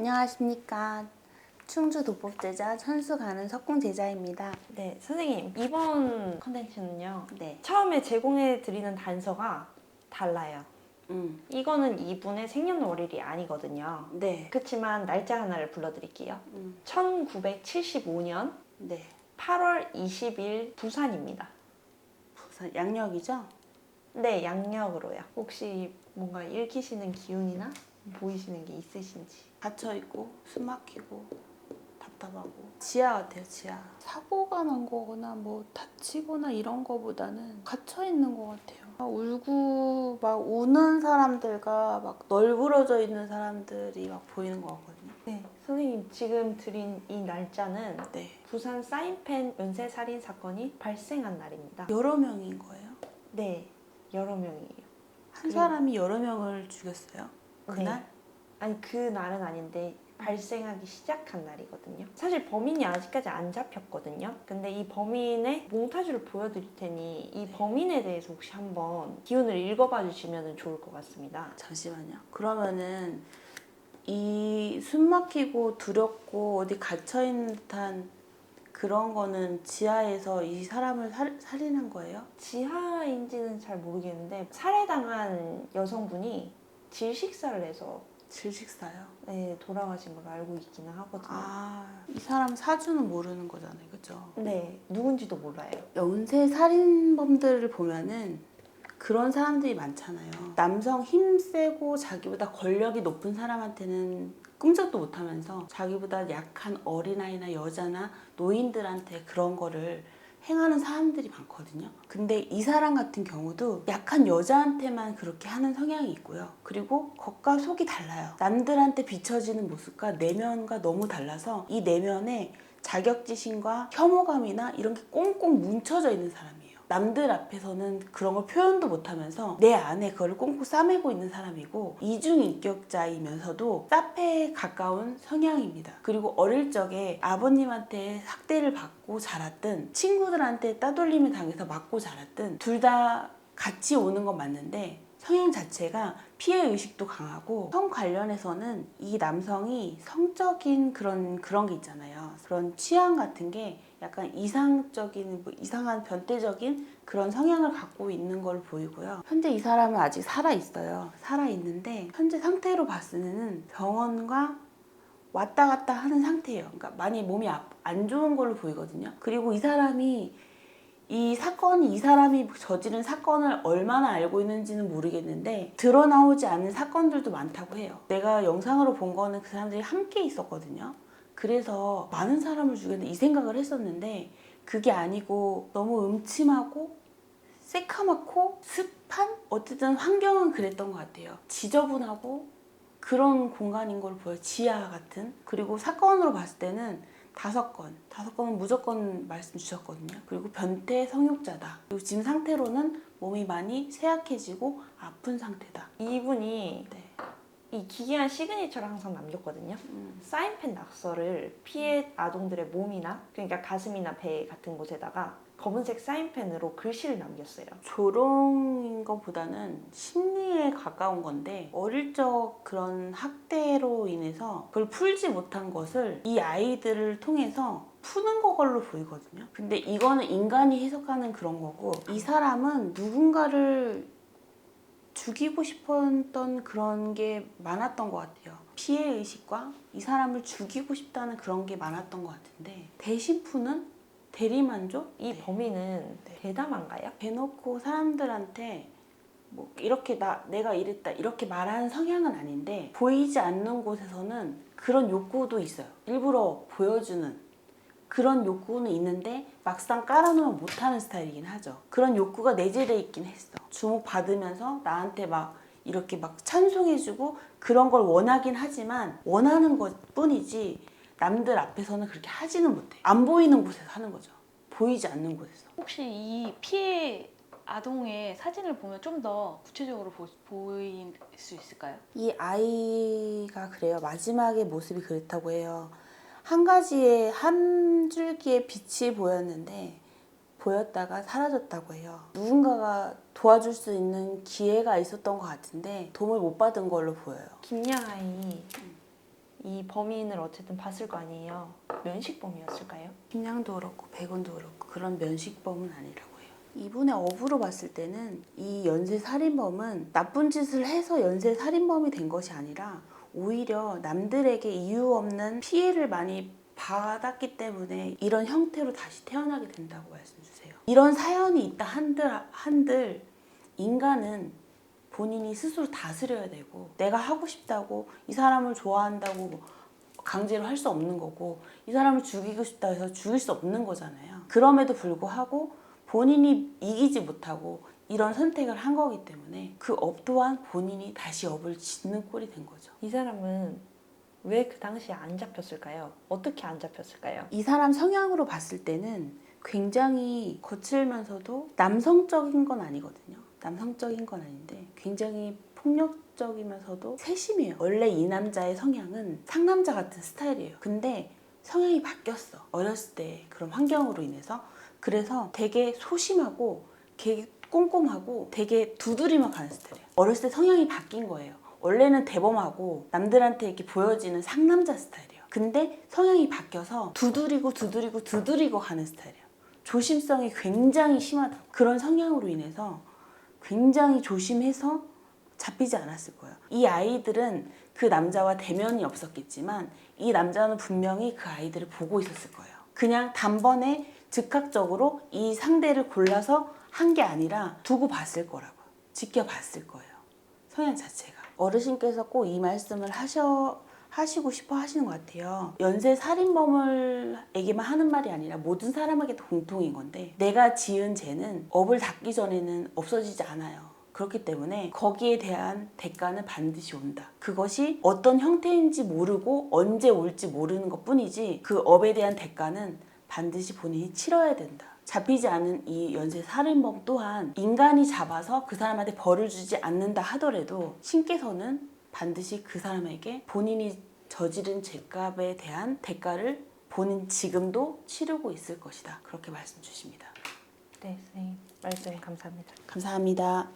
안녕하십니까. 충주 도법제자 천수 가는 석궁제자입니다. 네, 선생님 이번 컨텐츠는요. 네. 처음에 제공해드리는 단서가 달라요. 음. 이거는 이분의 생년월일이 아니거든요. 네. 그렇지만 날짜 하나를 불러드릴게요. 1975년 네. 8월 20일 부산입니다. 부산 양력이죠? 네, 양력으로요. 혹시 뭔가 읽히시는 기운이나 보이시는 게 있으신지. 갇혀 있고 숨 막히고 답답하고 지하 같아요. 지하. 사고가 난 거거나 뭐 다치거나 이런 거보다는 갇혀 있는 것 같아요. 막 울고 막 우는 사람들과 막 널브러져 있는 사람들이 막 보이는 것 같거든요. 네, 선생님 지금 드린 이 날짜는 네. 부산 사인펜 연쇄살인 사건이 발생한 날입니다. 여러 명인 거예요. 네, 여러 명이에요. 한 사람이 여러 명을 죽였어요. 그날? 네. 아니 그날은 아닌데 발생하기 시작한 날이거든요. 사실 범인이 아직까지 안 잡혔거든요. 근데 이 범인의 몽타주를 보여드릴 테니 이 범인에 대해서 혹시 한번 기운을 읽어봐 주시면 좋을 것 같습니다. 잠시만요. 그러면은 이 숨 막히고 두렵고 어디 갇혀 있는 듯한 그런 거는 지하에서 이 사람을 살인한 거예요? 지하인지는 잘 모르겠는데 살해당한 여성분이 질식사를 해서 질식사요? 네, 돌아가신 걸로 알고 있기는 하거든요. 아, 이 사람 사주는 모르는 거잖아요. 그죠? 네, 누군지도 몰라요. 연쇄 살인범들을 보면은 그런 사람들이 많잖아요. 남성 힘세고 자기보다 권력이 높은 사람한테는 꿈쩍도 못하면서 자기보다 약한 어린아이나 여자나 노인들한테 그런 거를 행하는 사람들이 많거든요. 근데 이 사람 같은 경우도 약한 여자한테만 그렇게 하는 성향이 있고요. 그리고 겉과 속이 달라요. 남들한테 비춰지는 모습과 내면과 너무 달라서 이 내면에 자격지심과 혐오감이나 이런 게 꽁꽁 뭉쳐져 있는 사람이에요. 남들 앞에서는 그런 걸 표현도 못하면서 내 안에 그걸 꽁꽁 싸매고 있는 사람이고 이중인격자이면서도 사페에 가까운 성향입니다. 그리고 어릴 적에 아버님한테 학대를 받고 자랐든 친구들한테 따돌림을 당해서 맞고 자랐든 둘 다 같이 오는 건 맞는데 성향 자체가 피해 의식도 강하고 성 관련해서는 이 남성이 성적인 그런 게 있잖아요. 그런 취향 같은 게 약간 이상적인 뭐 이상한 변태적인 그런 성향을 갖고 있는 걸 보이고요. 현재 이 사람은 아직 살아 있어요. 살아 있는데 현재 상태로 봤을 때는 병원과 왔다 갔다 하는 상태예요. 그러니까 많이 몸이 안 좋은 걸로 보이거든요. 그리고 이 사람이 이 사람이 저지른 사건을 얼마나 알고 있는지는 모르겠는데 드러나오지 않은 사건들도 많다고 해요. 내가 영상으로 본 거는 그 사람들이 함께 있었거든요. 그래서 많은 사람을 죽였는데 이 생각을 했었는데 그게 아니고 너무 음침하고 새카맣고 습한 어쨌든 환경은 그랬던 것 같아요. 지저분하고 그런 공간인 걸 보여요. 지하 같은. 그리고 사건으로 봤을 때는 5건은 무조건 말씀 주셨거든요. 그리고 변태 성욕자다. 그리고 지금 상태로는 몸이 많이 쇠약해지고 아픈 상태다. 이분이 네. 이 기괴한 시그니처를 항상 남겼거든요. 사인펜 낙서를 피해 아동들의 몸이나 그러니까 가슴이나 배 같은 곳에다가 검은색 사인펜으로 글씨를 남겼어요. 조롱인 것보다는 심리에 가까운 건데 어릴 적 그런 학대로 인해서 그걸 풀지 못한 것을 이 아이들을 통해서 푸는 걸로 보이거든요. 근데 이거는 인간이 해석하는 그런 거고 이 사람은 누군가를 죽이고 싶었던 그런 게 많았던 것 같아요. 피해의식과 이 사람을 죽이고 싶다는 그런 게 많았던 것 같은데 대신 푸는 대리만족? 이 범인은 대담한가요? 대놓고 사람들한테 뭐 이렇게 내가 이랬다 이렇게 말하는 성향은 아닌데 보이지 않는 곳에서는 그런 욕구도 있어요. 일부러 보여주는 그런 욕구는 있는데 막상 깔아놓으면 못하는 스타일이긴 하죠. 그런 욕구가 내재돼 있긴 했어. 주목받으면서 나한테 막 이렇게 막 찬송해주고 그런 걸 원하긴 하지만 원하는 것 뿐이지 남들 앞에서는 그렇게 하지는 못해. 안 보이는 곳에서 하는 거죠. 보이지 않는 곳에서. 혹시 이 피해 아동의 사진을 보면 좀 더 구체적으로 보일 수 있을까요? 이 아이가 그래요. 마지막에 모습이 그렇다고 해요. 한 줄기의 빛이 보였다가 사라졌다고 해요. 누군가가 도와줄 수 있는 기회가 있었던 것 같은데 도움을 못 받은 걸로 보여요. 김양아이 이 범인을 어쨌든 봤을 거 아니에요. 면식범이었을까요? 심량도 그렇고 백운도 그렇고 그런 면식범은 아니라고 해요. 이분의 업으로 봤을 때는 이 연쇄살인범은 나쁜 짓을 해서 연쇄살인범이 된 것이 아니라 오히려 남들에게 이유 없는 피해를 많이 받았기 때문에 이런 형태로 다시 태어나게 된다고 말씀 주세요. 이런 사연이 있다 한들 인간은 본인이 스스로 다스려야 되고 내가 하고 싶다고 이 사람을 좋아한다고 강제로 할 수 없는 거고 이 사람을 죽이고 싶다 해서 죽일 수 없는 거잖아요. 그럼에도 불구하고 본인이 이기지 못하고 이런 선택을 한 거기 때문에 그 업 또한 본인이 다시 업을 짓는 꼴이 된 거죠. 이 사람은 왜 그 당시에 안 잡혔을까요? 어떻게 안 잡혔을까요? 이 사람 성향으로 봤을 때는 굉장히 거칠면서도 남성적인 건 아니거든요. 남성적인 건 아닌데 굉장히 폭력적이면서도 세심해요. 원래 이 남자의 성향은 상남자 같은 스타일이에요. 근데 성향이 바뀌었어. 어렸을 때 그런 환경으로 인해서. 그래서 되게 소심하고 되게 꼼꼼하고 되게 두드리며 가는 스타일이에요. 어렸을 때 성향이 바뀐 거예요. 원래는 대범하고 남들한테 이렇게 보여지는 상남자 스타일이에요. 근데 성향이 바뀌어서 두드리고 가는 스타일이에요. 조심성이 굉장히 심하다고. 그런 성향으로 인해서 굉장히 조심해서 잡히지 않았을 거예요. 이 아이들은 그 남자와 대면이 없었겠지만 이 남자는 분명히 그 아이들을 보고 있었을 거예요. 그냥 단번에 즉각적으로 이 상대를 골라서 한 게 아니라 두고 봤을 거라고요. 지켜봤을 거예요. 성향 자체가. 어르신께서 꼭 이 말씀을 하시고 싶어 하시는 것 같아요. 연쇄 살인범을에게만 하는 말이 아니라 모든 사람에게도 공통인 건데 내가 지은 죄는 업을 닫기 전에는 없어지지 않아요. 그렇기 때문에 거기에 대한 대가는 반드시 온다. 그것이 어떤 형태인지 모르고 언제 올지 모르는 것뿐이지 그 업에 대한 대가는 반드시 본인이 치러야 된다. 잡히지 않은 이 연쇄 살인범 또한 인간이 잡아서 그 사람한테 벌을 주지 않는다 하더라도 신께서는 반드시 그 사람에게 본인이 저지른 죄값에 대한 대가를 본인 지금도 치르고 있을 것이다. 그렇게 말씀 주십니다. 네, 선생님. 말씀 감사합니다. 감사합니다.